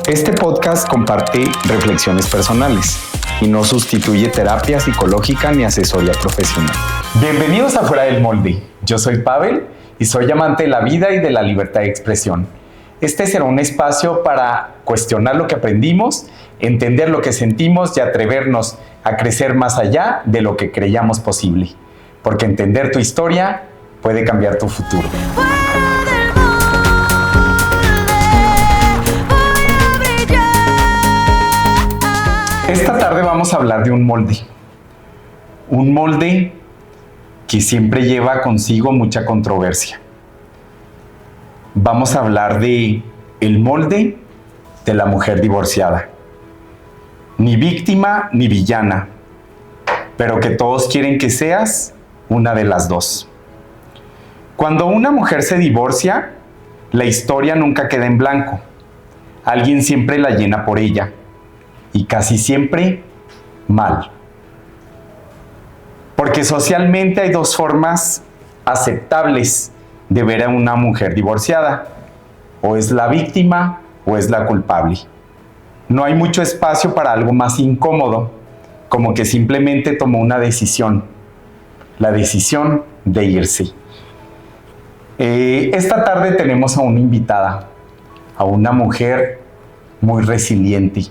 Este podcast comparte reflexiones personales y no sustituye terapia psicológica ni asesoría profesional. Bienvenidos a Fuera del Molde. Yo soy Pavel y soy amante de la vida y de la libertad de expresión. Este será un espacio para cuestionar lo que aprendimos, entender lo que sentimos y atrevernos a crecer más allá de lo que creíamos posible. Porque entender tu historia puede cambiar tu futuro. Esta tarde vamos a hablar de un molde. Un molde que siempre lleva consigo mucha controversia. Vamos a hablar de el molde de la mujer divorciada. Ni víctima ni villana, pero que todos quieren que seas una de las dos. Cuando una mujer se divorcia, la historia nunca queda en blanco. Alguien siempre la llena por ella. Y casi siempre mal. Porque socialmente hay dos formas aceptables de ver a una mujer divorciada. O es la víctima o es la culpable. No hay mucho espacio para algo más incómodo, como que simplemente tomó una decisión. La decisión de irse. Esta tarde tenemos a una invitada, a una mujer muy resiliente.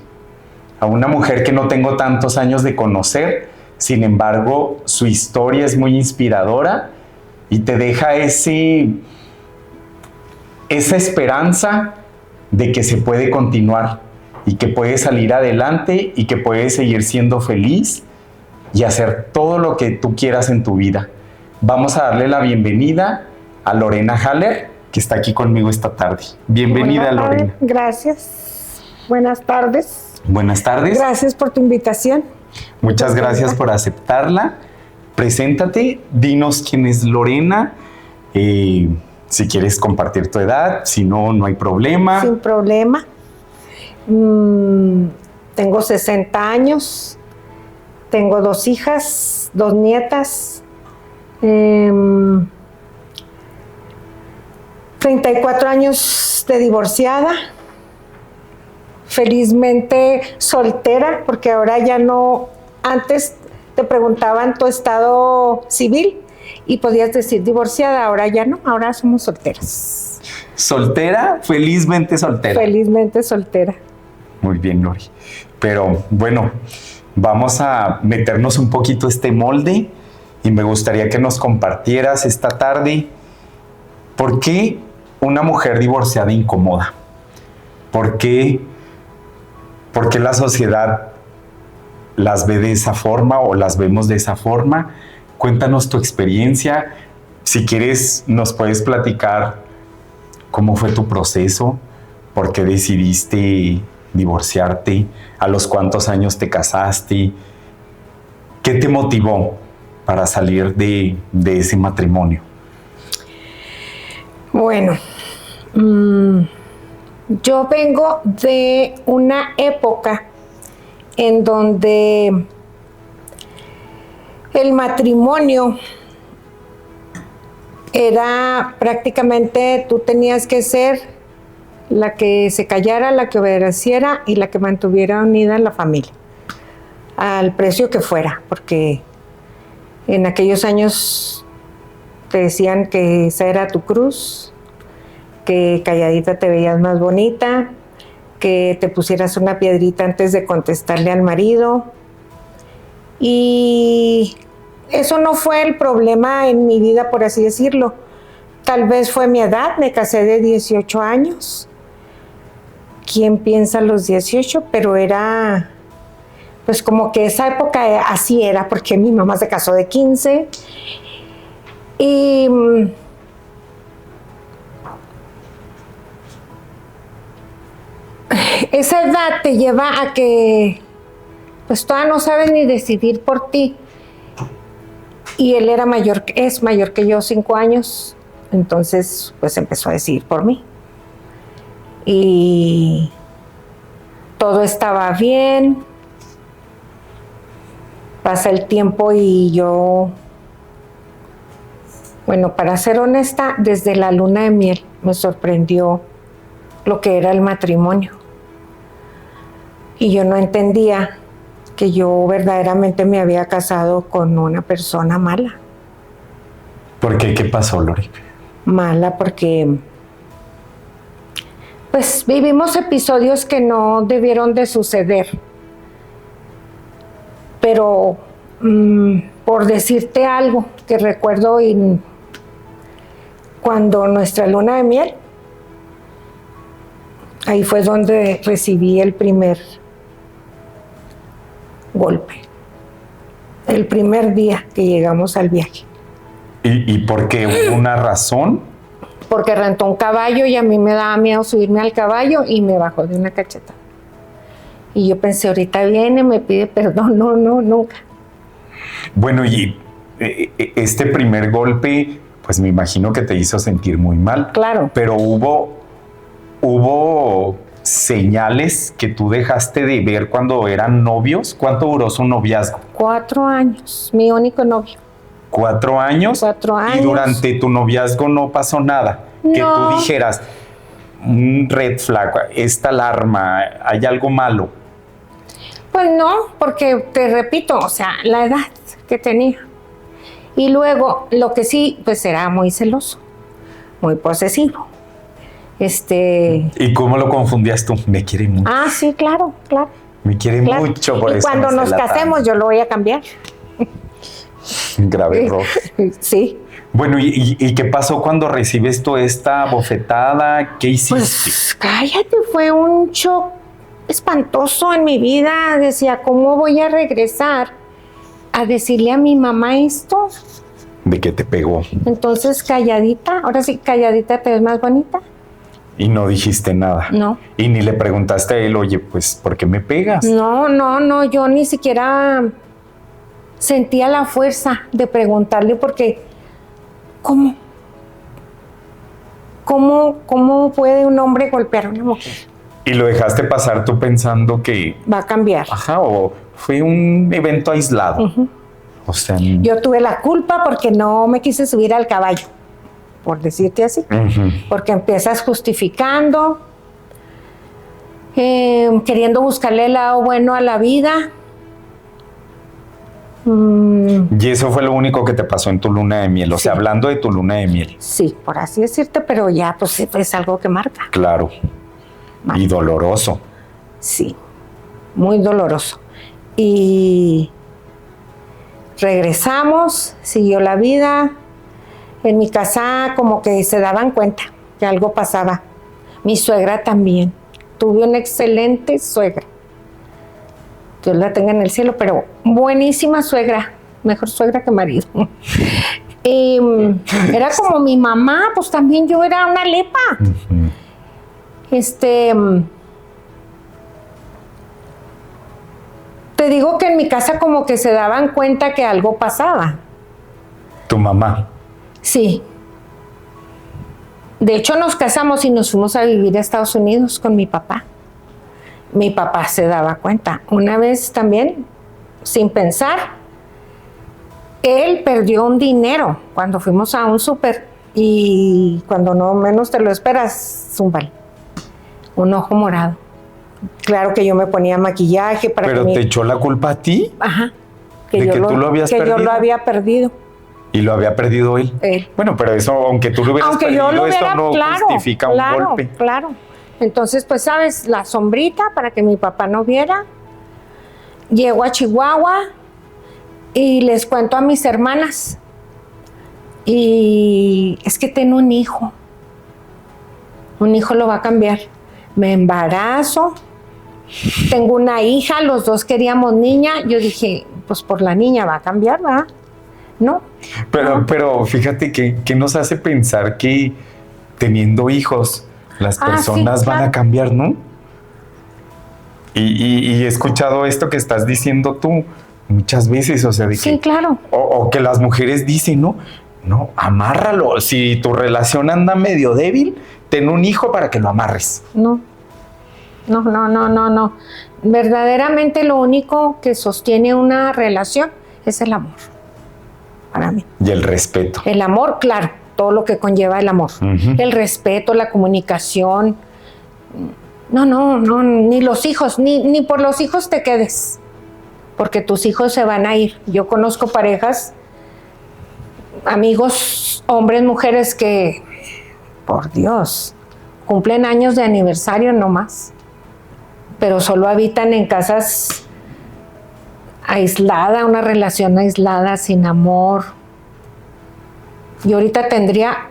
A una mujer que no tengo tantos años de conocer, sin embargo, su historia es muy inspiradora y te deja esa esperanza de que se puede continuar y que puedes salir adelante y que puedes seguir siendo feliz y hacer todo lo que tú quieras en tu vida. Vamos a darle la bienvenida a Lorena Haller, que está aquí conmigo esta tarde. Bienvenida, Lorena. Gracias. Buenas tardes. Buenas tardes. Gracias por tu invitación. Muchas gracias por aceptarla. Preséntate, dinos quién es Lorena, si quieres compartir tu edad, si no, no hay problema. Sin problema. Tengo 60 años, tengo 2 hijas, 2 nietas, 34 años de divorciada. Felizmente soltera, porque ahora ya no, antes te preguntaban tu estado civil y podías decir divorciada, ahora ya no, ahora somos solteras. ¿Soltera? Felizmente soltera. Felizmente soltera. Muy bien, Lori. Pero bueno, vamos a meternos un poquito este molde y me gustaría que nos compartieras esta tarde por qué una mujer divorciada incomoda. ¿Por qué la sociedad las ve de esa forma o las vemos de esa forma? Cuéntanos tu experiencia. Si quieres, nos puedes platicar cómo fue tu proceso, por qué decidiste divorciarte, a los cuántos años te casaste, qué te motivó para salir de ese matrimonio. Bueno, yo vengo de una época en donde el matrimonio era prácticamente, tú tenías que ser la que se callara, la que obedeciera y la que mantuviera unida la familia, al precio que fuera, porque en aquellos años te decían que esa era tu cruz, que calladita te veías más bonita, que te pusieras una piedrita antes de contestarle al marido. Y eso no fue el problema en mi vida, por así decirlo. Tal vez fue mi edad, me casé de 18 años. ¿Quién piensa los 18? Pero era, pues como que esa época así era, porque mi mamá se casó de 15. Y esa edad te lleva a que pues todavía no sabes ni decidir por ti. Y él es mayor que yo 5 años, entonces pues empezó a decidir por mí. Y todo estaba bien. Pasa el tiempo y yo, bueno, para ser honesta, desde la luna de miel me sorprendió lo que era el matrimonio. Y yo no entendía que yo verdaderamente me había casado con una persona mala. ¿Por qué? ¿Qué pasó, Lore? Mala porque pues vivimos episodios que no debieron de suceder. Pero por decirte algo que recuerdo cuando nuestra luna de miel, ahí fue donde recibí el primer golpe. El primer día que llegamos al viaje. ¿Y por qué? ¿Hubo una razón? Porque rentó un caballo y a mí me daba miedo subirme al caballo y me bajó de una cacheta. Y yo pensé, ahorita viene, me pide perdón. No, nunca. Bueno, y este primer golpe, pues me imagino que te hizo sentir muy mal. Claro. Pero hubo señales que tú dejaste de ver cuando eran novios. ¿Cuánto duró su noviazgo? 4 años, mi único novio. 4 años. 4 años. Y durante tu noviazgo no pasó nada. No. Que tú dijeras, un red flag, esta alarma, hay algo malo. Pues no, porque te repito, o sea, la edad que tenía. Y luego, lo que sí, pues era muy celoso, muy posesivo. ¿Y cómo lo confundías tú? Me quiere mucho. Ah, sí, claro. Me quiere claro. mucho, por y eso. Y cuando nos casemos, yo lo voy a cambiar. Grave error. Sí. Bueno, ¿y qué pasó cuando recibes toda esta bofetada? ¿Qué hiciste? Pues cállate, fue un shock espantoso en mi vida. Decía, ¿cómo voy a regresar a decirle a mi mamá esto? ¿De qué te pegó? Entonces, calladita, ahora sí, calladita, pero es más bonita. Y no dijiste nada. No. Y ni le preguntaste a él, oye, pues, ¿por qué me pegas? No, yo ni siquiera sentía la fuerza de preguntarle porque, ¿cómo puede un hombre golpear a una mujer? Y lo dejaste pasar tú pensando que... Va a cambiar. Ajá, o fue un evento aislado. Uh-huh. O sea... Yo tuve la culpa porque no me quise subir al caballo, por decirte así. Uh-huh. Porque empiezas justificando, queriendo buscarle el lado bueno a la vida. Y eso fue lo único que te pasó en tu luna de miel. O sea, hablando de tu luna de miel. Sí, por así decirte, pero ya pues es algo que marca. Claro. Y doloroso. Sí, muy doloroso. Y regresamos, siguió la vida. En mi casa como que se daban cuenta que algo pasaba. Mi suegra también. Tuve una excelente suegra. Dios la tenga en el cielo, pero buenísima suegra. Mejor suegra que marido. Y era como mi mamá, pues también yo era una lepa. Uh-huh. Te digo que en mi casa como que se daban cuenta que algo pasaba. ¿Tu mamá? Sí. De hecho, nos casamos y nos fuimos a vivir a Estados Unidos con mi papá. Mi papá se daba cuenta. Una vez también, sin pensar, él perdió un dinero cuando fuimos a un súper y cuando no menos te lo esperas, zúmbale. Un ojo morado. Claro que yo me ponía maquillaje para ¿Pero te echó la culpa a ti? Ajá. ¿De que tú lo habías perdido? Que yo lo había perdido. ¿Y lo había perdido él? Bueno, pero eso, aunque tú lo hubieras perdido, esto no justifica un golpe. Claro. Entonces, pues, ¿sabes? La sombrita para que mi papá no viera. Llego a Chihuahua y les cuento a mis hermanas. Y es que tengo un hijo. Un hijo lo va a cambiar. Me embarazo. Tengo una hija, los dos queríamos niña. Yo dije, pues por la niña va a cambiar, ¿verdad? No. Pero fíjate que nos hace pensar que teniendo hijos, las personas van a cambiar, ¿no? Y he escuchado esto que estás diciendo tú muchas veces, o sea, de que... Sí, claro. O que las mujeres dicen, no, amárralo. Si tu relación anda medio débil, ten un hijo para que lo amarres. No. Verdaderamente lo único que sostiene una relación es el amor. Para mí. Y el respeto. El amor, claro, todo lo que conlleva el amor. Uh-huh. El respeto, la comunicación, No, ni los hijos, ni por los hijos te quedes, porque tus hijos se van a ir. Yo conozco parejas, amigos, hombres, mujeres que, por Dios, cumplen años de aniversario nomás, pero solo habitan en casas aislada, una relación aislada, sin amor. Yo ahorita tendría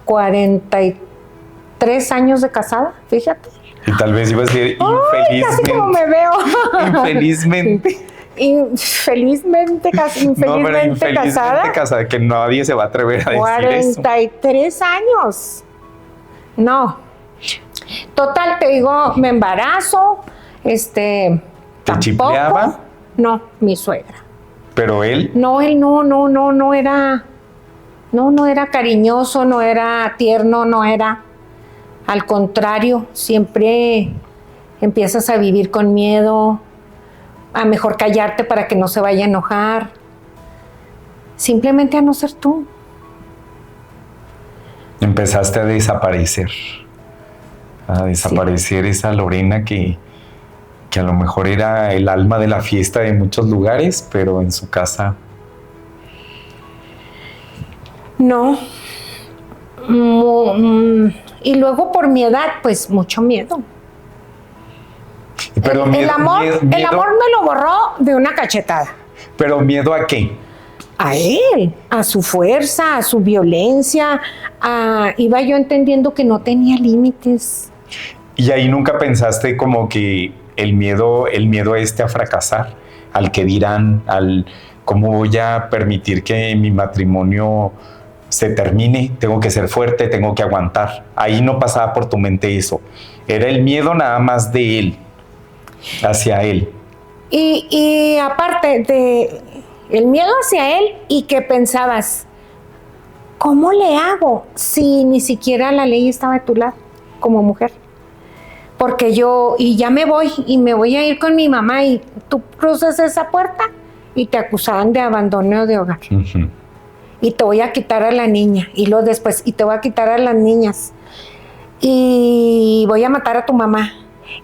43 años de casada, fíjate. Y tal vez iba a decir infelizmente. Casi como me veo. Infelizmente. Infelizmente casada, que nadie se va a atrever a decir 43 años. No. Total, te digo, me embarazo, ¿Te chipleaba? No, mi suegra. ¿Pero él? No, él no era cariñoso, no era tierno, no era. Al contrario, siempre empiezas a vivir con miedo, a mejor callarte para que no se vaya a enojar. Simplemente a no ser tú. Empezaste a desaparecer. Sí. Esa Lorena que a lo mejor era el alma de la fiesta de muchos lugares, pero en su casa... No. Y luego por mi edad, pues mucho miedo. Pero el amor me lo borró de una cachetada. ¿Pero miedo a qué? A él, a su fuerza, a su violencia. Iba yo entendiendo que no tenía límites. ¿Y ahí nunca pensaste como que el miedo a fracasar, al que dirán, al cómo voy a permitir que mi matrimonio se termine, tengo que ser fuerte, tengo que aguantar? Ahí no pasaba por tu mente eso. Era el miedo nada más de él, hacia él. Y aparte de el miedo hacia él, y que pensabas, ¿cómo le hago si ni siquiera la ley estaba de tu lado como mujer? Porque ya me voy a ir con mi mamá, y tú cruzas esa puerta y te acusaban de abandono de hogar. Uh-huh. Y te voy a quitar a la niña, y luego después, y te voy a quitar a las niñas, y voy a matar a tu mamá,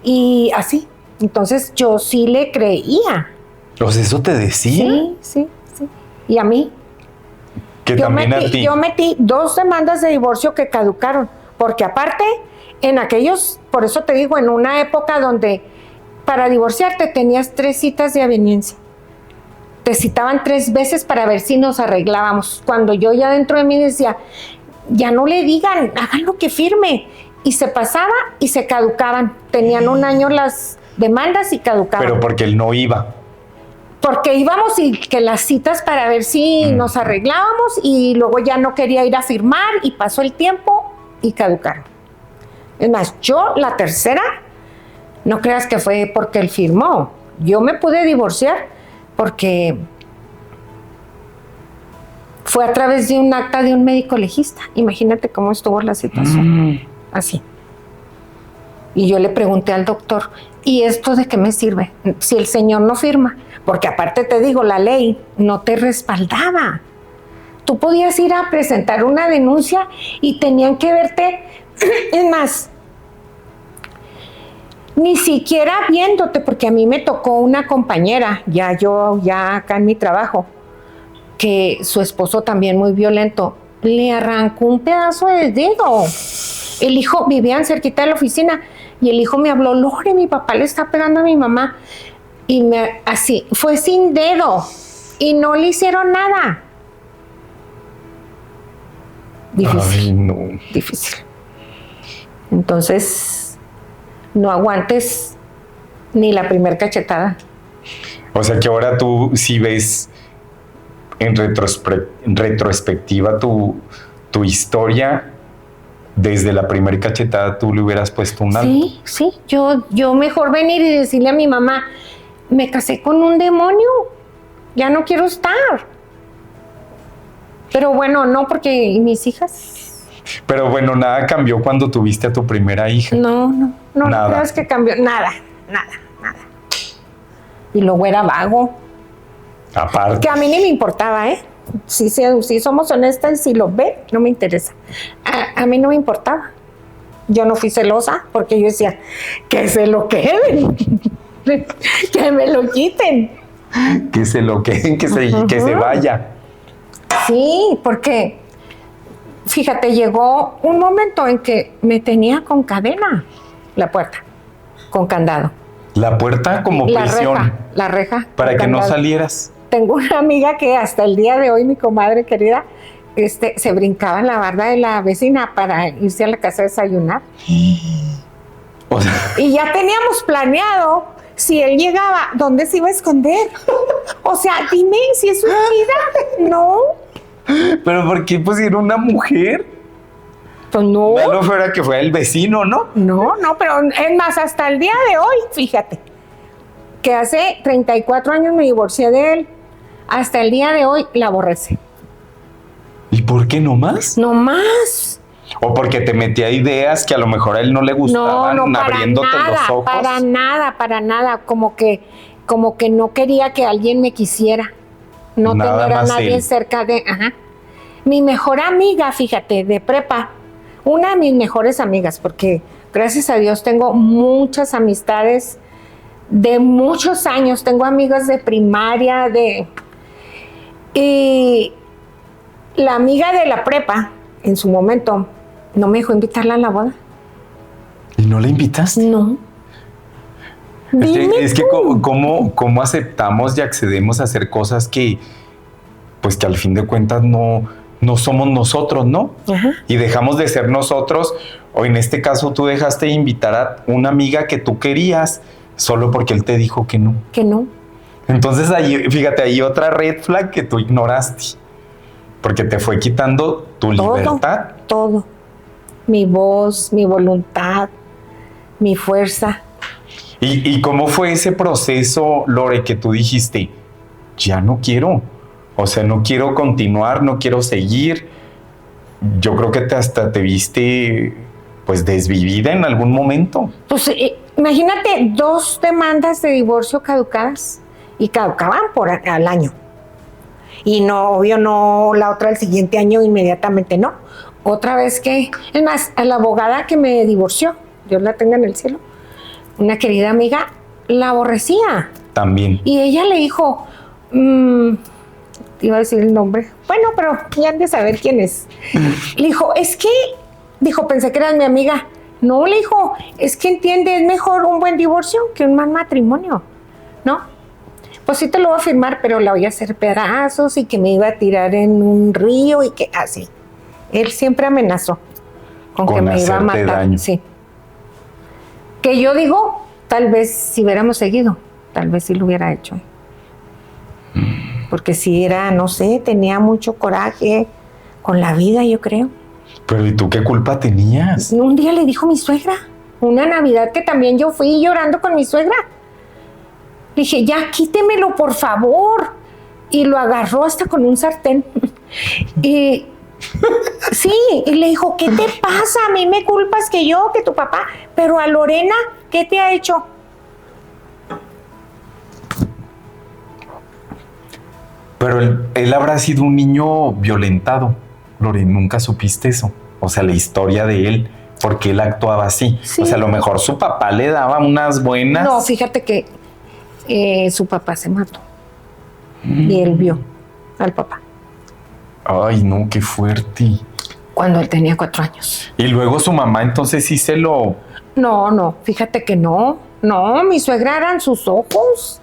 y así. Entonces yo sí le creía. ¿Pues eso te decía? Sí. Y a mí. Que también a ti. Yo metí 2 demandas de divorcio que caducaron, porque aparte, en aquellos, por eso te digo, en una época donde para divorciarte tenías 3 citas de aveniencia. Te citaban 3 veces para ver si nos arreglábamos. Cuando yo ya dentro de mí decía, ya no le digan, hagan lo que firme. Y se pasaba y se caducaban. Tenían 1 año las demandas y caducaban. Pero porque él no iba. Porque íbamos y que las citas para ver si nos arreglábamos, y luego ya no quería ir a firmar, y pasó el tiempo y caducaron. Es más, yo la tercera, no creas que fue porque él firmó. Yo me pude divorciar porque fue a través de un acta de un médico legista. Imagínate cómo estuvo la situación. Así. Y yo le pregunté al doctor, ¿y esto de qué me sirve si el señor no firma? Porque aparte te digo, la ley no te respaldaba. Tú podías ir a presentar una denuncia y tenían que verte, es más, ni siquiera viéndote, porque a mí me tocó una compañera, ya acá en mi trabajo, que su esposo también muy violento, le arrancó un pedazo de dedo. El hijo, vivían cerquita de la oficina, y el hijo me habló, Lore, mi papá le está pegando a mi mamá. Y así, fue sin dedo, y no le hicieron nada. Difícil. Ay, no. Difícil. Entonces, no aguantes ni la primer cachetada. O sea que ahora tú sí ves en retrospectiva tu historia. Desde la primera cachetada tú le hubieras puesto un alto. Sí. Yo mejor venir y decirle a mi mamá, me casé con un demonio, ya no quiero estar. Pero bueno, no, porque mis hijas. Pero bueno, nada cambió cuando tuviste a tu primera hija. No creas que cambió, nada. Y luego era vago. Aparte. Que a mí ni me importaba, ¿eh? Si somos honestas, si lo ve, no me interesa. A mí no me importaba. Yo no fui celosa porque yo decía, que se lo queden, que me lo quiten. Que se lo queden, que se vaya. Sí, porque, fíjate, llegó un momento en que me tenía con cadena la puerta, con candado. La puerta como prisión. La reja. Para que candado. no salieras. Tengo una amiga que hasta el día de hoy, mi comadre querida, se brincaba en la barda de la vecina para irse a la casa a desayunar. O sea, Y ya teníamos planeado, si él llegaba, ¿dónde se iba a esconder? O sea, dime si es una vida. No. ¿pero por qué pusieron una mujer? Pues no. Malo fuera que fuera el vecino, ¿no? No, pero es más, hasta el día de hoy, fíjate, que hace 34 años me divorcié de él. Hasta el día de hoy la aborrece. ¿Y por qué no más? No más. O porque te metía ideas que a lo mejor a él no le gustaban, No, abriéndote los ojos. para nada. Como que no quería que alguien me quisiera. No Nada tener a más nadie él. cerca de... Ajá. Mi mejor amiga, fíjate, de prepa. Una de mis mejores amigas, porque gracias a Dios tengo muchas amistades de muchos años. Tengo amigas de primaria, y la amiga de la prepa, en su momento, no me dejó invitarla a la boda. ¿Y no le invitaste? No. Es que ¿cómo aceptamos y accedemos a hacer cosas que, pues que al fin de cuentas no somos nosotros, ¿no? Ajá. Y dejamos de ser nosotros, o en este caso tú dejaste de invitar a una amiga que tú querías, solo porque él te dijo que no. Que no. Entonces ahí, fíjate, hay otra red flag que tú ignoraste, porque te fue quitando tu libertad. Todo. Mi voz, mi voluntad, mi fuerza. ¿Y cómo fue ese proceso, Lore, que tú dijiste, ya no quiero? O sea, no quiero continuar, no quiero seguir. Yo creo que hasta te viste, pues, desvivida en algún momento. Pues imagínate 2 demandas de divorcio caducadas, y caducaban al año. Y no, obvio, no la otra el siguiente año inmediatamente, no. Otra vez que, es más, a la abogada que me divorció, Dios la tenga en el cielo, una querida amiga, la aborrecía. También. Y ella le dijo, iba a decir el nombre, bueno, pero ya han de saber quién es. Le dijo, pensé que eras mi amiga. No, le dijo, es que entiende, es mejor un buen divorcio que un mal matrimonio, ¿no? Pues sí te lo voy a firmar, pero la voy a hacer pedazos y que me iba a tirar en un río y que así. Él siempre amenazó con que me iba a matar. Daño. Sí. Que yo digo, tal vez si hubiéramos seguido, tal vez sí lo hubiera hecho. Porque si era, no sé, tenía mucho coraje con la vida, yo creo. Pero ¿y tú qué culpa tenías? Un día le dijo mi suegra, una Navidad que también yo fui llorando con mi suegra. Dije, ya quítemelo, por favor. Y lo agarró hasta con un sartén. Y sí, y le dijo, ¿qué te pasa? A mí me culpas que tu papá. Pero a Lorena, ¿qué te ha hecho? Pero él habrá sido un niño violentado. Lore, nunca supiste eso. O sea, la historia de él, porque él actuaba así. Sí. O sea, a lo mejor su papá le daba unas buenas. No, fíjate que su papá se mató. Y él vio al papá. Ay, no, qué fuerte. Cuando él tenía 4 años. Y luego su mamá entonces sí se lo... No, fíjate que no. No, mi suegra eran sus ojos.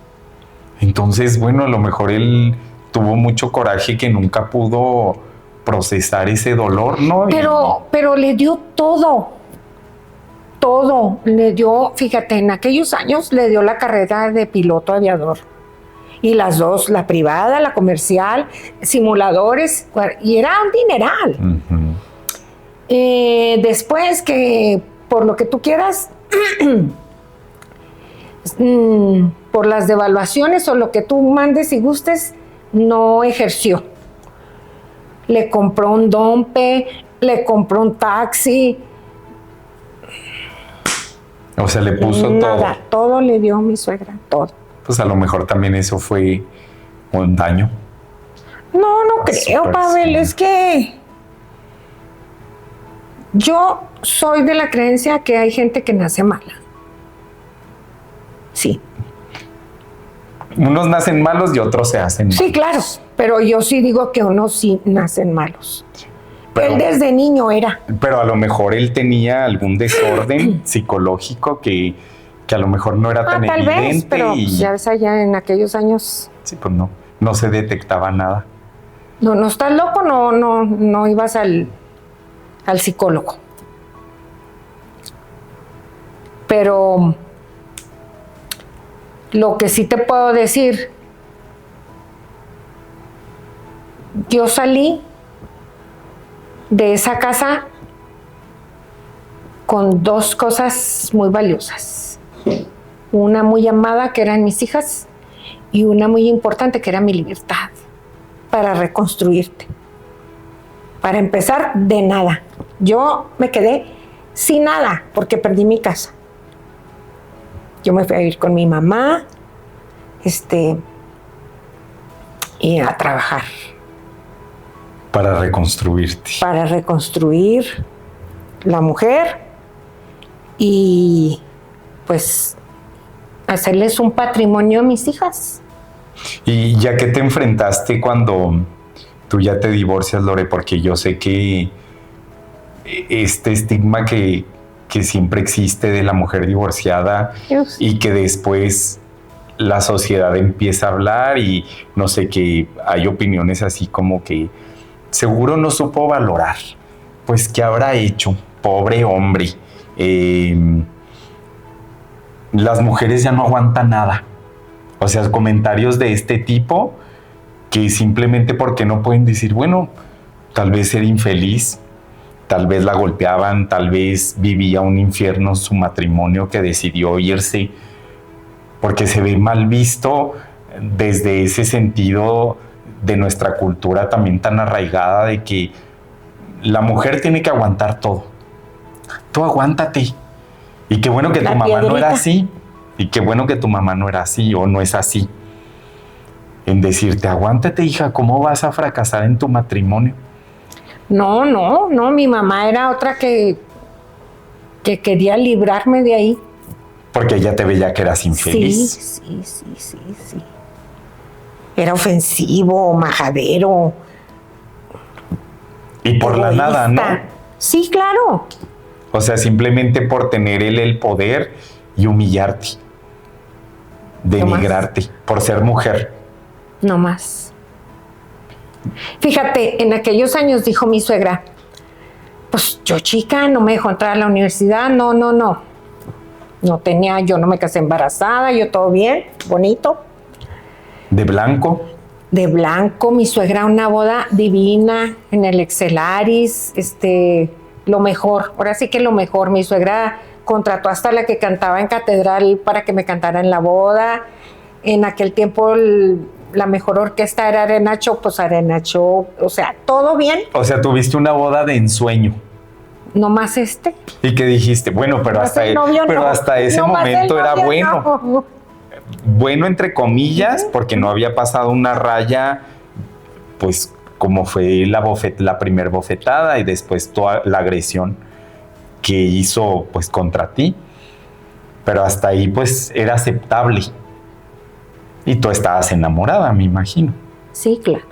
Entonces, bueno, a lo mejor él tuvo mucho coraje que nunca pudo procesar ese dolor, ¿no? Pero le dio todo. Todo. Le dio, fíjate, en aquellos años le dio la carrera de piloto aviador. Y las dos, la privada, la comercial, simuladores, y era un dineral. Después que, por lo que tú quieras, por las devaluaciones o lo que tú mandes y gustes, no ejerció. Le compró un dompe, le compró un taxi. O sea, le puso nada, todo le dio mi suegra, todo. Pues a lo mejor también eso fue un daño. No creo, Pavel, es que Yo soy de la creencia que hay gente que nace mala. Sí. Unos nacen malos y otros se hacen malos. Sí, claro, pero yo sí digo que unos sí nacen malos. Pero- Él desde niño era. Pero a lo mejor él tenía algún desorden psicológico que a lo mejor no era tan Tal evidente. vez, pero y pues, ya ves, allá en aquellos años, sí, pues no se detectaba nada. no estás loco, no ibas al psicólogo. Pero lo que sí te puedo decir, yo salí de esa casa con dos cosas muy valiosas. Una muy amada, que eran mis hijas, y una muy importante, que era mi libertad, para reconstruirte. Para empezar, de nada. Yo me quedé sin nada, porque perdí mi casa. Yo me fui a vivir con mi mamá, y a trabajar. Para reconstruirte. Para reconstruir la mujer y pues hacerles un patrimonio a mis hijas. Y ya que te enfrentaste cuando tú ya te divorcias, Lore, porque yo sé que este estigma que siempre existe de la mujer divorciada Dios. y que después la sociedad empieza a hablar y no sé, que hay opiniones así como que seguro no supo valorar. Pues, ¿qué habrá hecho? Pobre hombre. Las mujeres ya no aguantan nada. O sea, comentarios de este tipo que simplemente porque no pueden decir, bueno, tal vez era infeliz, tal vez la golpeaban, tal vez vivía un infierno su matrimonio que decidió irse, porque se ve mal visto desde ese sentido de nuestra cultura también tan arraigada de que la mujer tiene que aguantar todo. Tú aguántate. Y qué bueno que tu mamá no era así. Y qué bueno que tu mamá no era así o no es así. En decirte, aguántate, hija, ¿cómo vas a fracasar en tu matrimonio? No, mi mamá era otra que quería librarme de ahí. Porque ella te veía que eras infeliz. Sí. Era ofensivo, majadero. Y por egoísta. la nada, ¿no? Sí, claro. O sea, simplemente por tener él el poder y humillarte, denigrarte, por ser mujer. No más. Fíjate, en aquellos años dijo mi suegra, pues yo chica, no me dejó entrar a la universidad, no. Yo no me casé embarazada, yo todo bien, bonito. De blanco. De blanco, mi suegra una boda divina en el Excelaris, lo mejor, ahora sí que lo mejor. Mi suegra contrató hasta la que cantaba en catedral para que me cantara en la boda. En aquel tiempo la mejor orquesta era Arenacho, pues Arenacho, o sea, todo bien. O sea, tuviste una boda de ensueño. No más Y que dijiste, bueno, pero hasta ese momento era bueno. No. Bueno, entre comillas, porque no había pasado una raya, pues como fue la primer bofetada y después toda la agresión que hizo pues contra ti. Pero hasta ahí pues era aceptable. Y tú estabas enamorada, me imagino. Sí, claro.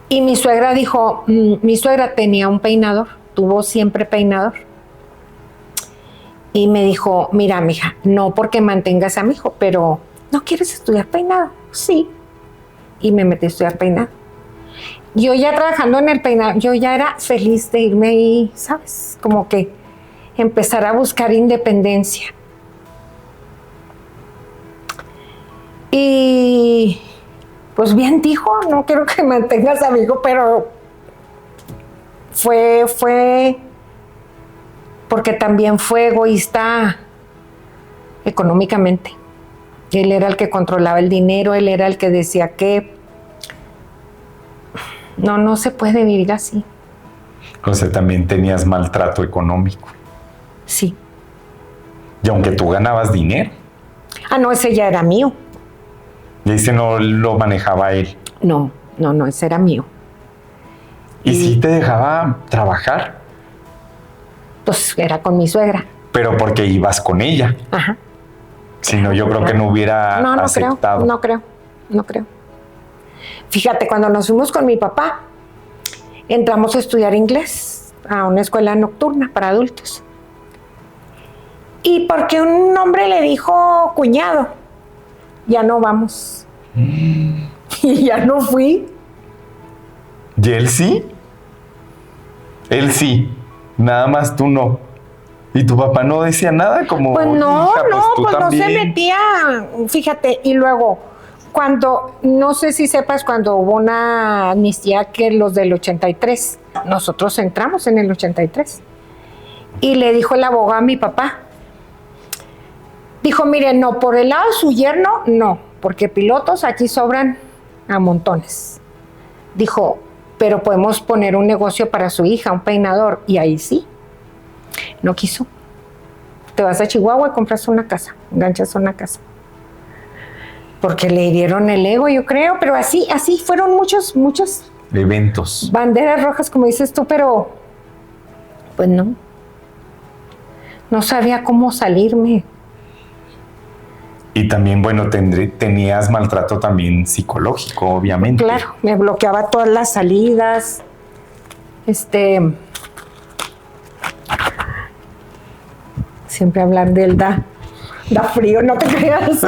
Y mi suegra dijo, mi suegra tenía un peinador, tuvo siempre peinador. Y me dijo, mira, mija, no porque mantengas a mi hijo, pero ¿no quieres estudiar peinado? Sí. Y me metí a estudiar peinado. Yo ya trabajando en el peinado, yo ya era feliz de irme ahí, ¿sabes? Como que empezar a buscar independencia. Y pues bien dijo, no quiero que mantengas a mi hijo, pero fue porque también fue egoísta económicamente. Él era el que controlaba el dinero, él era el que decía que no se puede vivir así. O sea, también tenías maltrato económico. Sí. Y aunque tú ganabas dinero. Ah, no, ese ya era mío. Y ese no lo manejaba él. No, ese era mío. ¿Y sí te dejaba trabajar? Pues era con mi suegra. Pero porque ibas con ella. Ajá. Si no, yo creo que no hubiera aceptado. No creo. Fíjate, cuando nos fuimos con mi papá, entramos a estudiar inglés a una escuela nocturna para adultos. Y porque un hombre le dijo cuñado, ya no vamos. Y ya no fui. ¿Y él sí? Él sí. Nada más tú no. ¿Y tu papá no decía nada? Como, pues no, hija, pues no se también. metía. Fíjate, y luego, cuando, no sé si sepas, cuando hubo una amnistía que los del 83, nosotros entramos en el 83. Y le dijo el abogado a mi papá, dijo, mire, no, por el lado de su yerno, no, porque pilotos aquí sobran a montones. Dijo, pero podemos poner un negocio para su hija, un peinador, y ahí sí. No quiso. Te vas a Chihuahua y compras una casa, enganchas una casa. Porque le hirieron el ego, yo creo, pero así fueron muchos eventos. Banderas rojas, como dices tú, pero pues no. No sabía cómo salirme. Y también, bueno, tenías maltrato también psicológico, obviamente. Claro, me bloqueaba todas las salidas. Siempre hablar de él da frío, no te creas.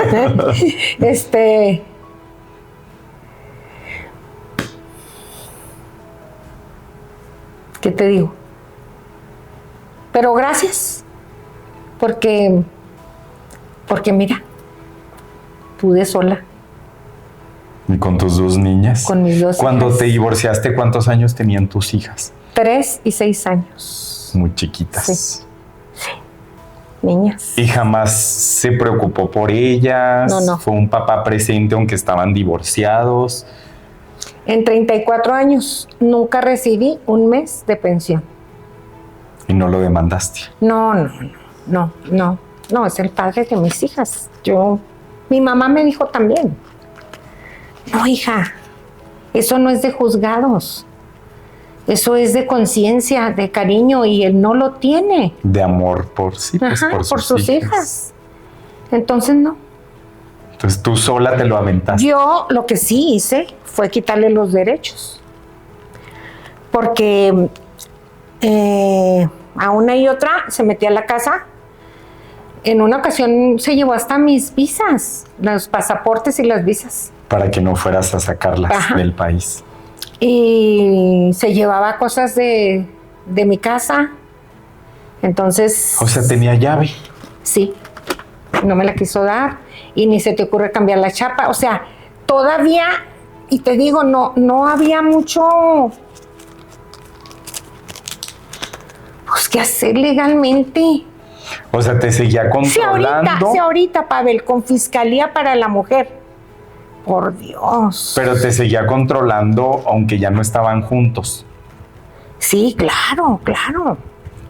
¿Qué te digo? Pero gracias, porque mira, pude sola. ¿Y con tus dos niñas? Con mis dos Cuando hijas. te divorciaste, ¿cuántos años tenían tus hijas? 3 y 6 años. Muy chiquitas. Sí. Niñas. ¿Y jamás se preocupó por ellas? No. ¿Fue un papá presente aunque estaban divorciados? En 34 años nunca recibí un mes de pensión. ¿Y no lo demandaste? No, es el padre de mis hijas. Mi mamá me dijo también, no, hija, eso no es de juzgados, eso es de conciencia, de cariño, y él no lo tiene. De amor por sí, pues. Ajá, por sus hijas. Entonces no. Entonces tú sola te lo aventaste. Yo lo que sí hice fue quitarle los derechos, porque a una y otra se metía a la casa. En una ocasión se llevó hasta mis visas, los pasaportes y las visas. Para que no fueras a sacarlas Ajá. del país. Y se llevaba cosas de mi casa. Entonces... O sea, tenía llave. Sí, no me la quiso dar. Y ni se te ocurre cambiar la chapa. O sea, todavía, y te digo, no había mucho... Pues, ¿qué hacer legalmente? O sea, te seguía controlando. Sí, ahorita, Pavel, con Fiscalía para la Mujer. Por Dios. Pero te seguía controlando aunque ya no estaban juntos. Sí, claro.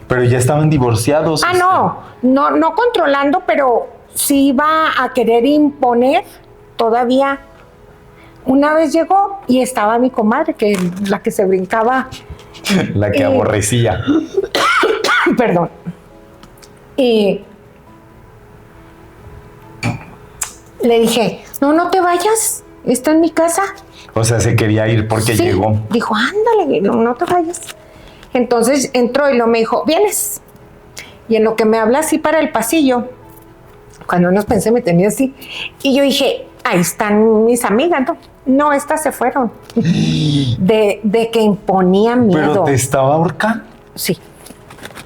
Pero ya estaban divorciados. No controlando, pero sí iba a querer imponer todavía. Una vez llegó y estaba mi comadre, que es la que se brincaba. La que aborrecía. Perdón. Y le dije, no te vayas, está en mi casa. O sea, se quería ir porque Sí. llegó. Dijo, ándale, no te vayas. Entonces entró y me dijo, ¿vienes? Y en lo que me habla así para el pasillo, cuando nos pensé me tenía así, y yo dije, ahí están mis amigas, no, estas se fueron. De que imponía miedo. Pero te estaba ahorcando. Sí.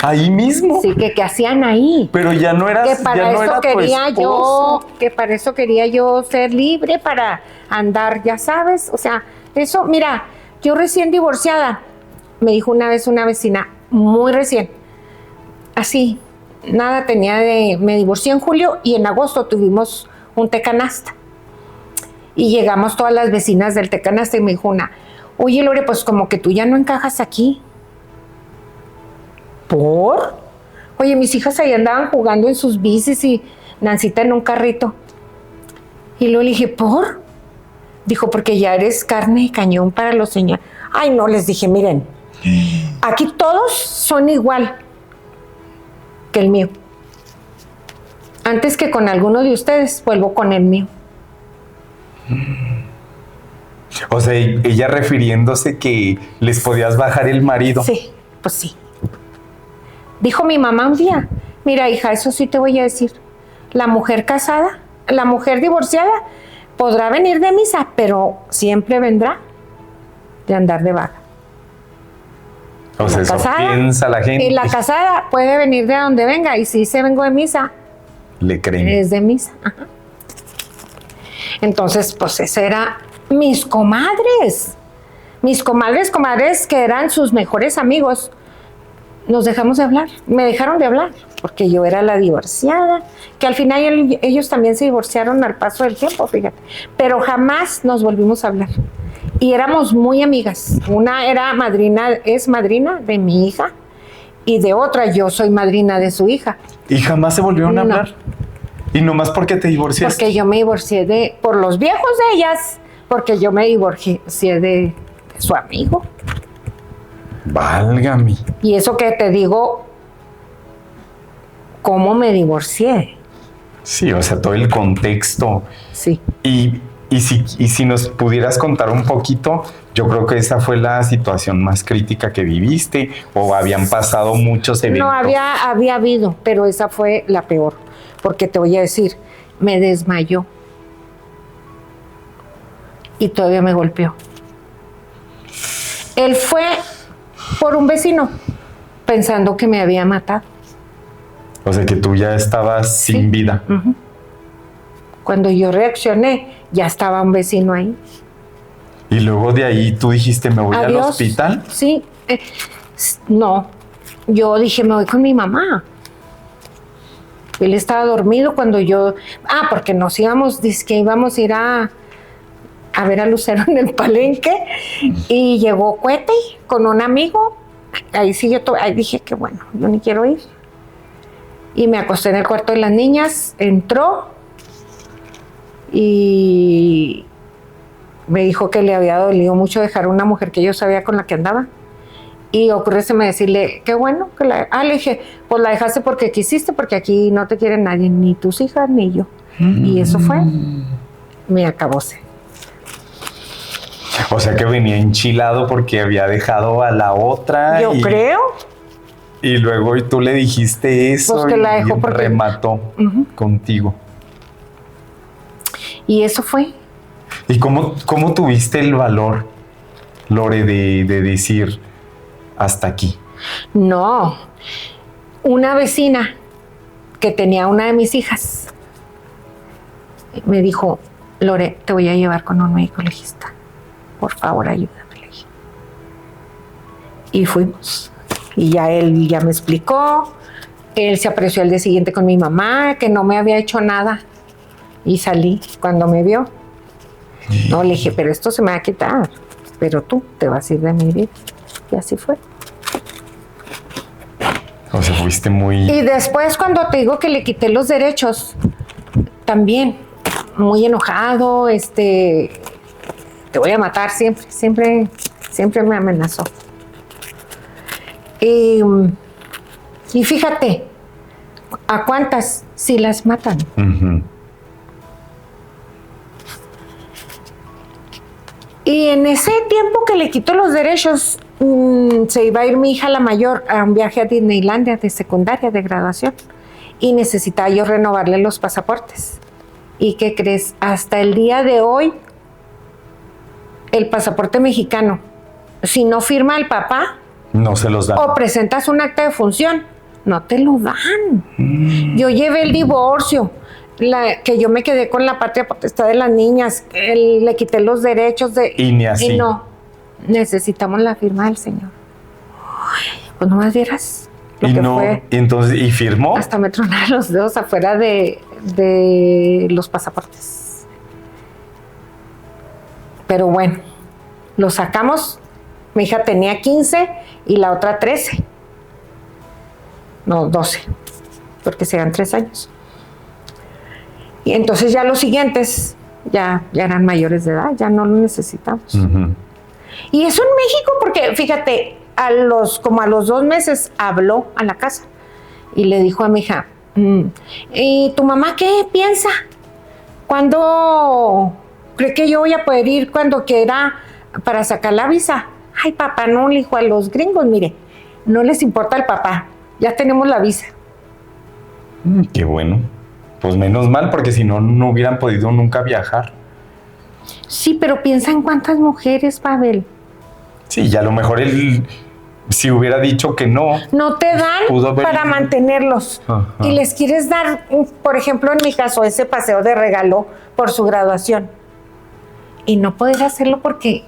Ahí mismo. Sí, que hacían ahí. Pero ya no eras, Que para ya no eso era quería tu esposo. que para eso quería yo ser libre, para andar, ya sabes, o sea, eso, mira, yo recién divorciada, me dijo una vez una vecina, muy recién, así, nada tenía me divorcié en julio y en agosto tuvimos un tecanasta. Y llegamos todas las vecinas del tecanasta y me dijo una, oye Lore, pues como que tú ya no encajas aquí. ¿Por? Oye, mis hijas ahí andaban jugando en sus bicis y Nancita en un carrito. Y luego le dije, ¿por? Dijo, porque ya eres carne y cañón para los señores. Ay, no, les dije, miren, aquí todos son igual. que el mío. Antes que con alguno de ustedes, vuelvo con el mío. O sea, ella refiriéndose que les podías bajar el marido. Sí, pues sí. Dijo mi mamá un día, mira hija, eso sí te voy a decir, la mujer casada, la mujer divorciada, podrá venir de misa, pero siempre vendrá de andar de vaga. O sea, eso piensa la gente. Y la casada puede venir de donde venga, y si se vengo de misa, le creen. es de misa. Ajá. Entonces, pues ese era mis comadres. Mis comadres que eran sus mejores amigos. Nos dejamos de hablar, me dejaron de hablar, porque yo era la divorciada, que al final ellos también se divorciaron al paso del tiempo, fíjate. Pero jamás nos volvimos a hablar. Y éramos muy amigas. Una era madrina, es madrina de mi hija, y de otra yo soy madrina de su hija. ¿Y jamás se volvieron a hablar? ¿Y nomás porque te divorciaste? Porque yo me divorcié por los viejos de ellas, porque yo me divorcié de su amigo. Válgame. Y eso que te digo, ¿cómo me divorcié? Sí, o sea, todo el contexto. Sí. Y si nos pudieras contar un poquito, yo creo que esa fue la situación más crítica que viviste, o habían pasado muchos eventos. No, había habido, pero esa fue la peor, porque te voy a decir, me desmayó y todavía me golpeó. Él fue por un vecino, pensando que me había matado. O sea, que tú ya estabas sin vida. Uh-huh. Cuando yo reaccioné, ya estaba un vecino ahí. Y luego de ahí tú dijiste, ¿me voy al hospital? Sí. No, yo dije, me voy con mi mamá. Él estaba dormido cuando yo... porque nos íbamos, dice que íbamos a ir a ver a Lucero en el Palenque, y llegó Cuete con un amigo. Ahí sí ahí dije que bueno, yo ni quiero ir. Y me acosté en el cuarto de las niñas, entró y me dijo que le había dolido mucho dejar a una mujer que yo sabía con la que andaba. Y ocurrióseme decirle, qué bueno que le dije, pues la dejaste porque quisiste, porque aquí no te quiere nadie, ni tus hijas ni yo. Y eso fue, me acabóse. O sea que venía enchilado porque había dejado a la otra. Yo creo. Y luego tú le dijiste eso, pues que la dejó y porque... remató contigo. Y eso fue. ¿Y cómo tuviste el valor, Lore, de decir hasta aquí? No, una vecina que tenía una de mis hijas me dijo, Lore, te voy a llevar con un médico legista. Por favor, ayúdame. Y fuimos. Y ya él ya me explicó. Él se apreció al día siguiente con mi mamá, que no me había hecho nada. Y salí cuando me vio. No, le dije, pero esto se me va a quitar. Pero tú te vas a ir de mi vida. Y así fue. O sea, fuiste muy... Y después, cuando te digo que le quité los derechos, también muy enojado, te voy a matar siempre me amenazó. Y fíjate, ¿a cuántas sí las matan? Uh-huh. Y en ese tiempo que le quitó los derechos, se iba a ir mi hija la mayor a un viaje a Disneylandia de secundaria, de graduación, y necesitaba yo renovarle los pasaportes. ¿Y qué crees? Hasta el día de hoy, el pasaporte mexicano, si no firma el papá, no se los dan. O presentas un acta de función, no te lo dan. Yo llevé el divorcio, que yo me quedé con la patria potestad de las niñas, le quité los derechos de... Y ni así. Y no, necesitamos la firma del señor. Pues no me dieras lo y que no, fue. ¿y firmó? Hasta me tronaron los dedos afuera de los pasaportes. Pero bueno, lo sacamos. Mi hija tenía 15 y la otra 13. No, 12, porque sean 3 años. Y entonces ya los siguientes ya eran mayores de edad, ya no lo necesitamos. Uh-huh. Y eso en México, porque fíjate, como a los 2 meses habló a la casa y le dijo a mi hija, ¿y tu mamá qué piensa? ¿Cuándo cree que yo voy a poder ir cuando quiera para sacar la visa? Ay, papá, no, le dijo, a los gringos, mire, no les importa el papá, ya tenemos la visa. Qué bueno. Pues menos mal, porque si no, no hubieran podido nunca viajar. Sí, pero piensa en cuántas mujeres, Pavel. Sí, y a lo mejor él, si hubiera dicho que no. No te dan para mantenerlos. Ajá. Y les quieres dar, por ejemplo, en mi caso, ese paseo de regalo por su graduación. Y no poder hacerlo porque,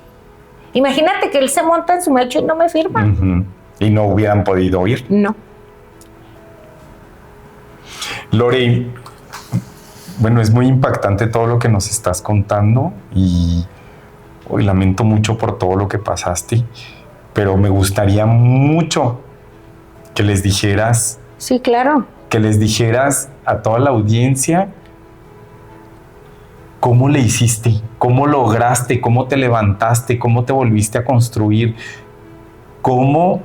imagínate que él se monta en su macho y no me firma. Uh-huh. Y no hubieran podido ir. No. Lore, bueno, es muy impactante todo lo que nos estás contando y hoy lamento mucho por todo lo que pasaste, pero me gustaría mucho que les dijeras, Sí, claro. que les dijeras a toda la audiencia cómo le hiciste, cómo lograste, cómo te levantaste, cómo te volviste a construir, cómo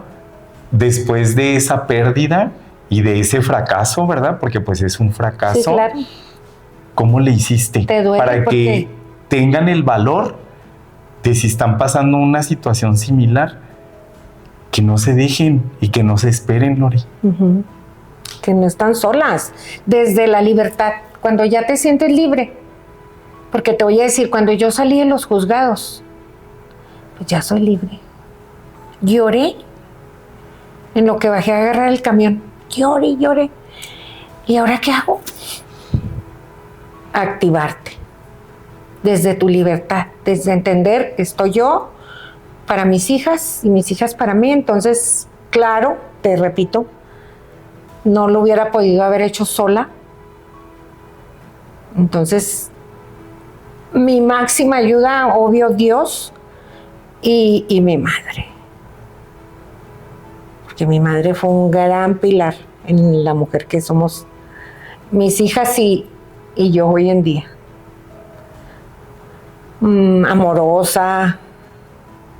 después de esa pérdida y de ese fracaso, ¿verdad? Porque pues es un fracaso. Sí, claro. ¿Cómo le hiciste? Te duele para que tengan el valor de, si están pasando una situación similar, que no se dejen y que no se esperen, Lore. Uh-huh. Que no están solas. Desde la libertad, cuando ya te sientes libre. Porque te voy a decir, cuando yo salí de los juzgados, pues ya soy libre. Lloré en lo que bajé a agarrar el camión. Lloré. ¿Y ahora qué hago? Activarte. Desde tu libertad, desde entender que estoy yo para mis hijas y mis hijas para mí. Entonces, claro, te repito, no lo hubiera podido haber hecho sola. Entonces, mi máxima ayuda, obvio, Dios y mi madre. Porque mi madre fue un gran pilar en la mujer que somos mis hijas y yo hoy en día. Amorosa,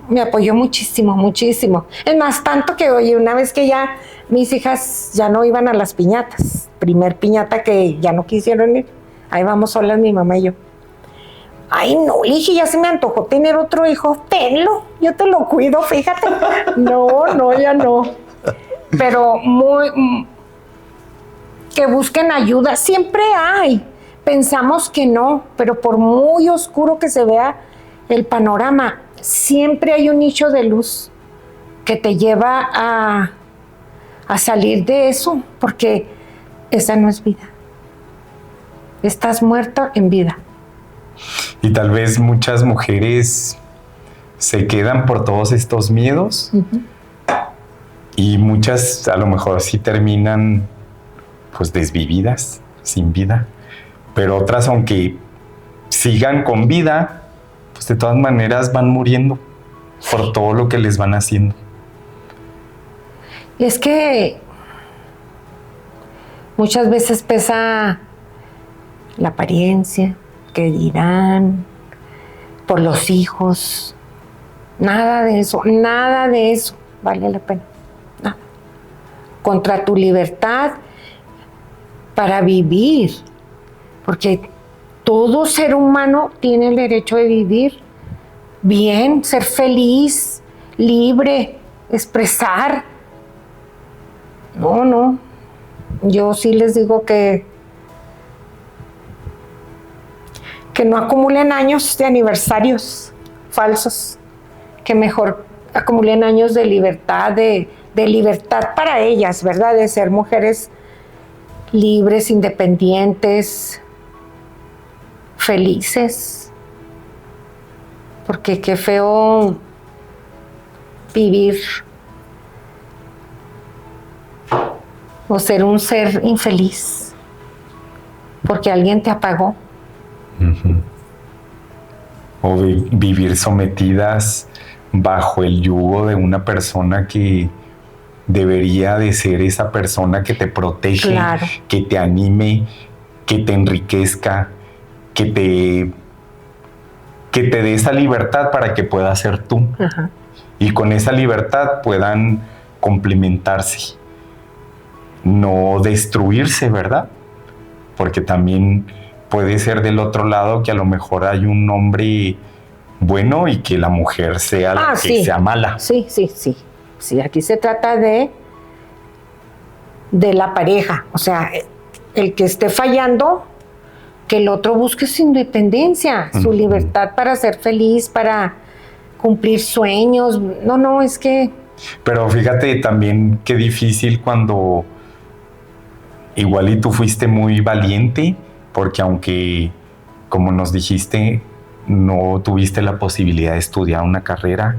me apoyó muchísimo. Es más, tanto que, oye, una vez que ya mis hijas ya no iban a las piñatas, primer piñata que ya no quisieron ir, ahí vamos solas mi mamá y yo. Ay, no, le dije, ya se me antojó tener otro hijo, tenlo, yo te lo cuido, fíjate. No, ya no. Pero que busquen ayuda, siempre hay. Pensamos que no, pero por muy oscuro que se vea el panorama, siempre hay un nicho de luz que te lleva a salir de eso, porque esa no es vida. Estás muerto en vida. Y tal vez muchas mujeres se quedan por todos estos miedos. Uh-huh. Y muchas a lo mejor sí terminan pues desvividas, sin vida. Pero otras, aunque sigan con vida, pues de todas maneras van muriendo por todo lo que les van haciendo. Es que muchas veces pesa la apariencia, que dirán, por los hijos. Nada de eso vale la pena. Nada. Contra tu libertad para vivir. Porque todo ser humano tiene el derecho de vivir bien, ser feliz, libre, expresar. No. Yo sí les digo que no acumulen años de aniversarios falsos, que mejor acumulen años de libertad, de libertad para ellas, ¿verdad? De ser mujeres libres, independientes, felices. Porque qué feo vivir o ser un ser infeliz porque alguien te apagó. Uh-huh. O vivir sometidas bajo el yugo de una persona que debería de ser esa persona que te protege, claro, que te anime, que te enriquezca, que te dé esa libertad para que puedas ser tú. Uh-huh. Y con esa libertad puedan complementarse. no destruirse, ¿verdad? Porque también puede ser del otro lado que a lo mejor hay un hombre bueno y que la mujer sea la que sí. sea mala. Sí. Sí, aquí se trata de la pareja. O sea, el que esté fallando, que el otro busque su independencia, su libertad para ser feliz, para cumplir sueños. No, es que... Pero fíjate también qué difícil cuando igual y tú fuiste muy valiente, porque aunque, como nos dijiste, no tuviste la posibilidad de estudiar una carrera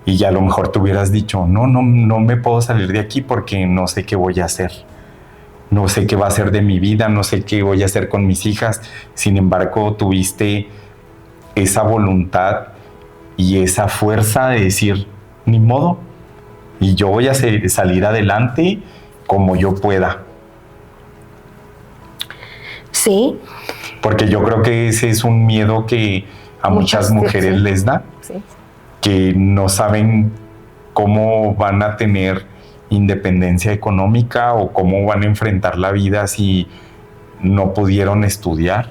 y ya a lo mejor te hubieras dicho, no me puedo salir de aquí porque no sé qué voy a hacer. No sé qué va a ser de mi vida, no sé qué voy a hacer con mis hijas. Sin embargo, tuviste esa voluntad y esa fuerza de decir, ni modo, y yo voy a salir adelante como yo pueda. Sí. Porque yo creo que ese es un miedo que a muchas mujeres les da, que no saben cómo van a tener independencia económica o cómo van a enfrentar la vida si no pudieron estudiar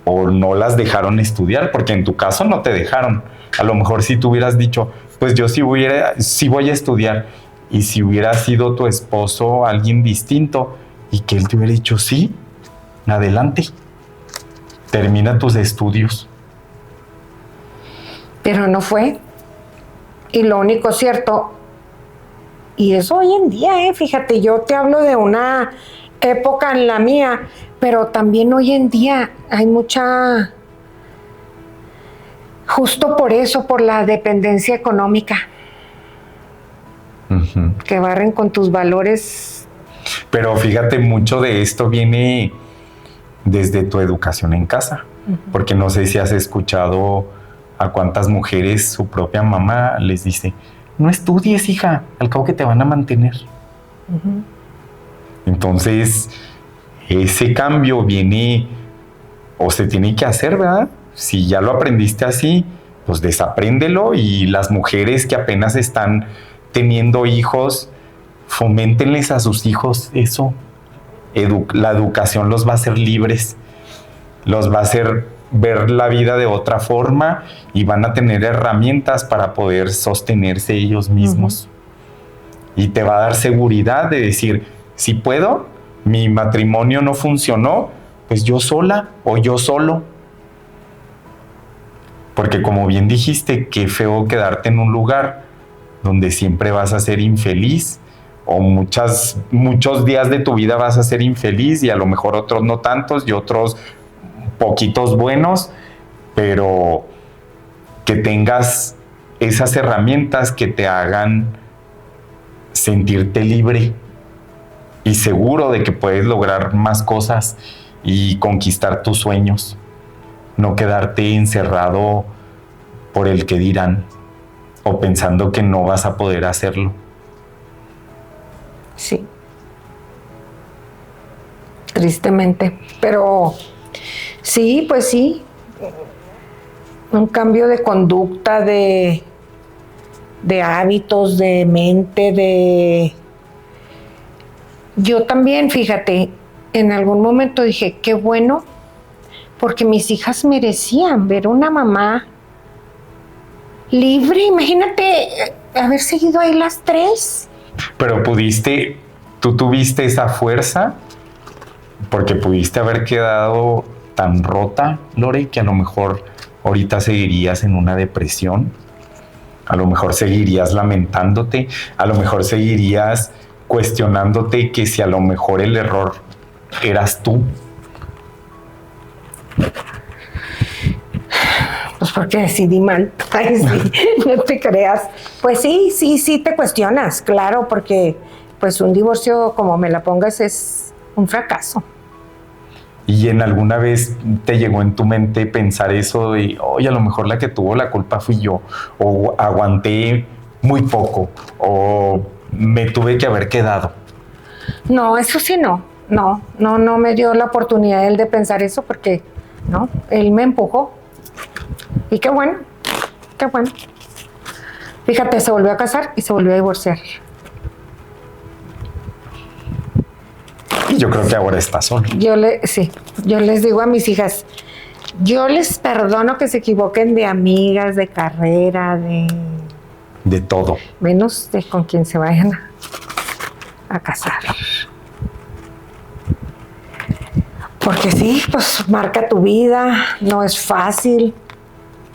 o no las dejaron estudiar, porque en tu caso no te dejaron. A lo mejor si tú hubieras dicho, pues yo sí voy a estudiar, y si hubiera sido tu esposo alguien distinto y que él te hubiera dicho, sí, adelante, termina tus estudios. Pero no fue. Y lo único cierto, y eso hoy en día, fíjate, yo te hablo de una época en la mía, pero también hoy en día hay mucha, justo por eso, por la dependencia económica, que barren con tus valores. Pero fíjate, mucho de esto viene desde tu educación en casa, porque no sé si has escuchado a cuántas mujeres su propia mamá les dice, no estudies, hija, al cabo que te van a mantener. Entonces, ese cambio viene o se tiene que hacer, ¿verdad? Si ya lo aprendiste así, pues desapréndelo, y las mujeres que apenas están teniendo hijos, foméntenles a sus hijos eso. La educación los va a hacer libres, los va a hacer ver la vida de otra forma y van a tener herramientas para poder sostenerse ellos mismos. Y te va a dar seguridad de decir, si puedo, mi matrimonio no funcionó, pues yo sola o yo solo. Porque como bien dijiste, qué feo quedarte en un lugar donde siempre vas a ser infeliz, o muchos días de tu vida vas a ser infeliz, y a lo mejor otros no tantos y otros poquitos buenos, pero que tengas esas herramientas que te hagan sentirte libre y seguro de que puedes lograr más cosas y conquistar tus sueños, no quedarte encerrado por el que dirán o pensando que no vas a poder hacerlo. Sí. Tristemente. Pero sí, pues sí. Un cambio de conducta, de hábitos, de mente, Yo también, fíjate, en algún momento dije, qué bueno, porque mis hijas merecían ver una mamá libre. Imagínate haber seguido ahí las 3. Pero tú tuviste esa fuerza, porque pudiste haber quedado tan rota, Lore, que a lo mejor ahorita seguirías en una depresión, a lo mejor seguirías lamentándote, a lo mejor seguirías cuestionándote que si a lo mejor el error eras tú. Pues porque decidí mal. Ay, sí, no te creas. Pues sí te cuestionas, claro, porque pues un divorcio, como me la pongas, es un fracaso. ¿Y en alguna vez te llegó en tu mente pensar eso de, oye, a lo mejor la que tuvo la culpa fui yo, o aguanté muy poco, o me tuve que haber quedado? No, eso sí no me dio la oportunidad él de pensar eso, porque no, él me empujó. Y qué bueno. Fíjate, se volvió a casar y se volvió a divorciar. Yo creo que ahora está solo. Yo les digo a mis hijas, yo les perdono que se equivoquen de amigas, de carrera, de todo. Menos de con quien se vayan a casar. Porque sí, pues marca tu vida, no es fácil.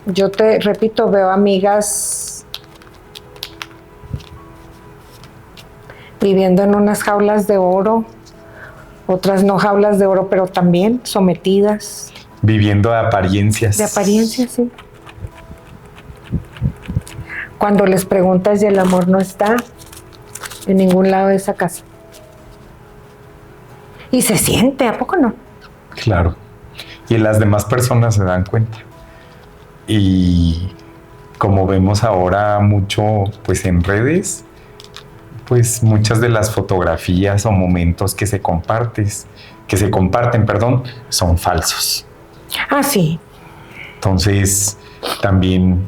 Yo te repito, veo amigas viviendo en unas jaulas de oro, otras no jaulas de oro, pero también sometidas. Viviendo de apariencias. De apariencias, sí. Cuando les preguntas y el amor no está en ningún lado de esa casa. Y se siente, ¿a poco no? Claro. Y las demás personas se dan cuenta. Y como vemos ahora mucho, pues en redes, pues muchas de las fotografías o momentos que se comparten, son falsos. Ah, sí. Entonces, también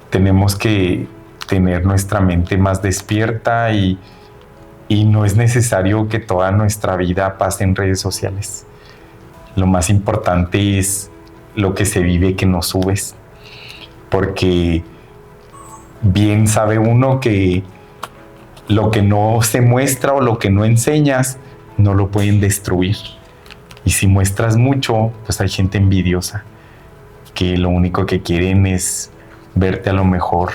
tenemos que tener nuestra mente más despierta y no es necesario que toda nuestra vida pase en redes sociales. Lo más importante es lo que se vive, que no subes, porque bien sabe uno que lo que no se muestra o lo que no enseñas no lo pueden destruir. Y si muestras mucho, pues hay gente envidiosa que lo único que quieren es verte a lo mejor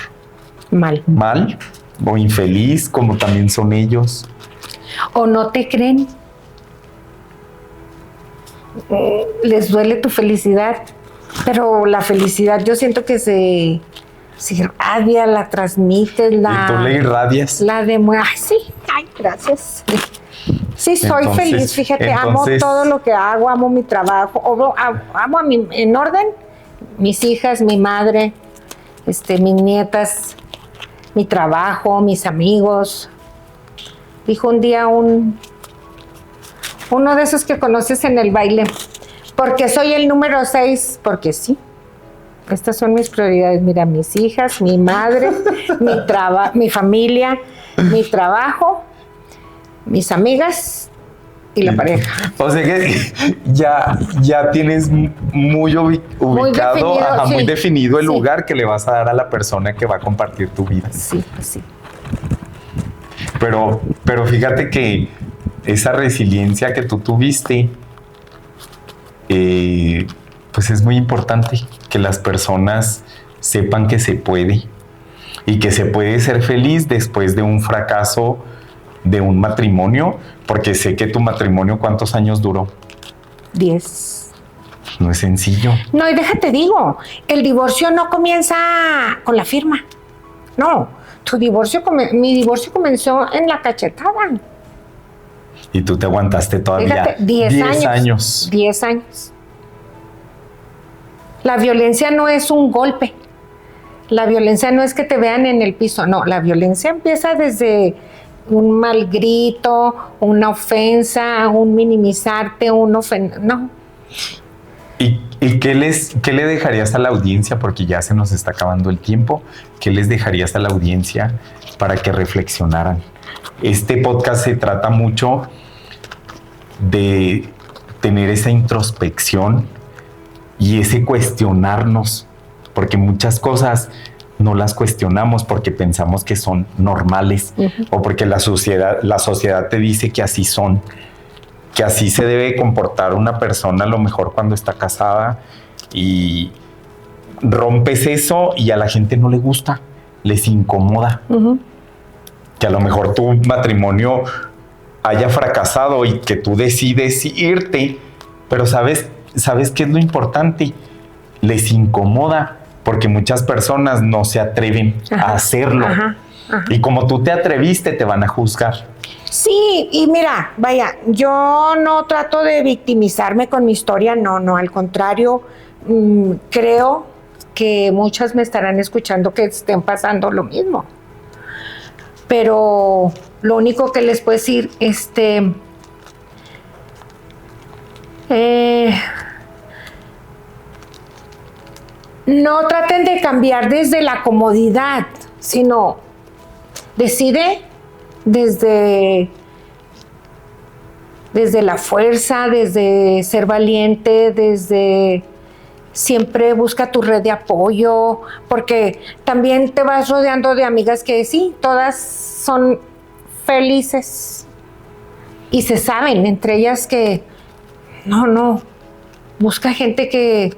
mal o infeliz, como también son ellos. O no te creen. Les duele tu felicidad, pero la felicidad yo siento que se irradia, la transmites, ¿Y tú le irradias? Ay, sí, ay, gracias. Sí, soy feliz, fíjate, amo todo lo que hago, amo mi trabajo, amo en orden, mis hijas, mi madre, mis nietas, mi trabajo, mis amigos. Dijo un día uno de esos que conoces en el baile, porque soy el número 6, porque sí. Estas son mis prioridades. Mira, mis hijas, mi madre, mi familia, mi trabajo, mis amigas y la pareja. O sea que ya tienes muy ubicado, muy definido el lugar que le vas a dar a la persona que va a compartir tu vida. Sí, sí. Pero fíjate que esa resiliencia que tú tuviste, pues es muy importante que las personas sepan que se puede y que se puede ser feliz después de un fracaso de un matrimonio, porque sé que tu matrimonio, ¿cuántos años duró? 10. No es sencillo. No, y déjate digo, el divorcio no comienza con la firma. No, mi divorcio comenzó en la cachetada. Y tú te aguantaste todavía. Fíjate, 10 años. 10 años. La violencia no es un golpe. La violencia no es que te vean en el piso. No, la violencia empieza desde un mal grito, una ofensa, un minimizarte, no. ¿Y qué le dejarías a la audiencia? Porque ya se nos está acabando el tiempo. ¿Qué les dejarías a la audiencia para que reflexionaran? Este podcast se trata mucho de tener esa introspección y ese cuestionarnos, porque muchas cosas no las cuestionamos porque pensamos que son normales, o porque la sociedad te dice que así son, que así se debe comportar una persona a lo mejor cuando está casada, y rompes eso y a la gente no le gusta, les incomoda. Que a lo mejor tu matrimonio haya fracasado y que tú decides irte, pero ¿sabes qué es lo importante? Les incomoda porque muchas personas no se atreven a hacerlo. Y como tú te atreviste, te van a juzgar. Sí, y mira, vaya, yo no trato de victimizarme con mi historia, no, al contrario, creo que muchas me estarán escuchando que estén pasando lo mismo. Pero lo único que les puedo decir, no traten de cambiar desde la comodidad, sino decide desde desde la fuerza, desde ser valiente, desde siempre busca tu red de apoyo, porque también te vas rodeando de amigas que sí, todas son felices y se saben entre ellas que no, busca gente que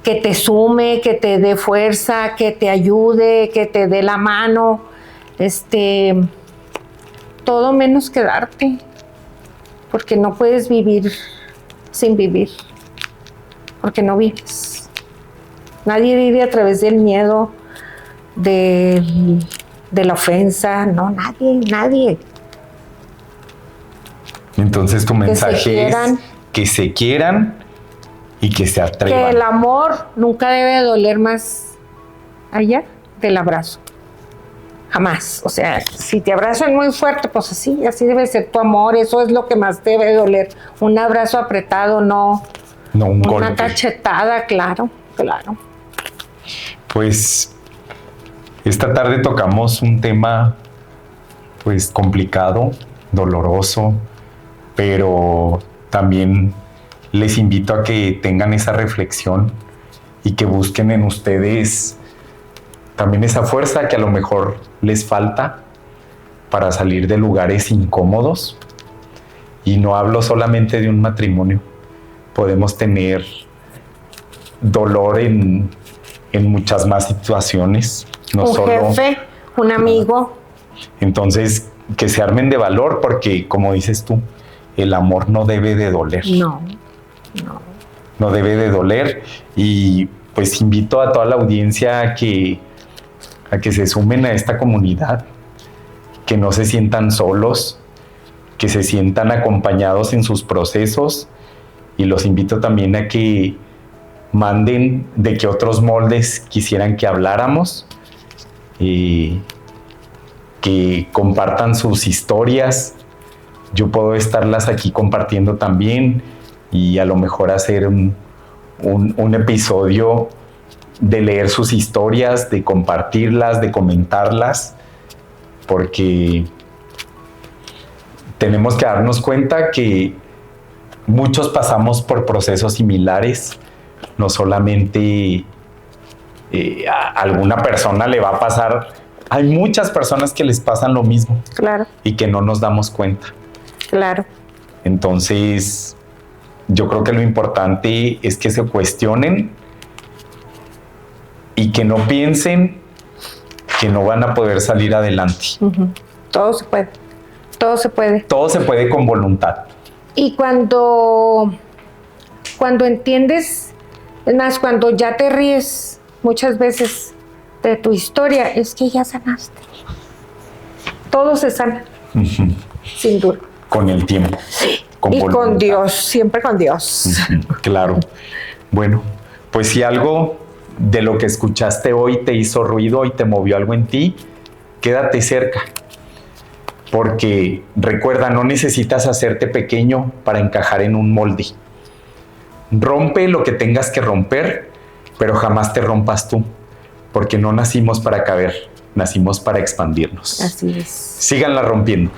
te sume, que te dé fuerza, que te ayude, que te dé la mano, todo menos quedarte, porque no puedes vivir sin vivir, porque no vives. Nadie vive a través del miedo, de la ofensa, no, nadie. Entonces tu mensaje es que se quieran y que se atrevan. Que el amor nunca debe doler más allá del abrazo. Jamás. O sea, si te abrazan muy fuerte, pues así debe ser tu amor. Eso es lo que más debe doler. Un abrazo apretado, no un una golpe. cachetada, claro. Pues esta tarde tocamos un tema pues complicado, doloroso, pero también les invito a que tengan esa reflexión y que busquen en ustedes también esa fuerza que a lo mejor les falta para salir de lugares incómodos. Y no hablo solamente de un matrimonio. Podemos tener dolor en muchas más situaciones. No un solo jefe, un amigo. Entonces, que se armen de valor porque, como dices tú, el amor no debe de doler. No debe de doler. Y pues invito a toda la audiencia a que se sumen a esta comunidad, que no se sientan solos, que se sientan acompañados en sus procesos, y los invito también a que manden de qué otros moldes quisieran que habláramos, que compartan sus historias. Yo puedo estarlas aquí compartiendo también y a lo mejor hacer un episodio de leer sus historias, de compartirlas, de comentarlas, porque tenemos que darnos cuenta que muchos pasamos por procesos similares. No solamente a alguna persona le va a pasar, hay muchas personas que les pasan lo mismo. Claro. Y que no nos damos cuenta. Claro. Entonces, yo creo que lo importante es que se cuestionen y que no piensen que no van a poder salir adelante. Uh-huh. Todo se puede. Todo se puede con voluntad. Y cuando entiendes, es más, cuando ya te ríes muchas veces de tu historia, es que ya sanaste. Todo se sana, Uh-huh. sin duda. Con el tiempo. Sí. Con y voluntad. con Dios, siempre con Dios. Uh-huh. Claro. Bueno, pues si algo de lo que escuchaste hoy te hizo ruido y te movió algo en ti, quédate cerca. Porque recuerda, no necesitas hacerte pequeño para encajar en un molde. Rompe lo que tengas que romper, pero jamás te rompas tú, porque no nacimos para caber, nacimos para expandirnos. Así es. Síganla rompiendo.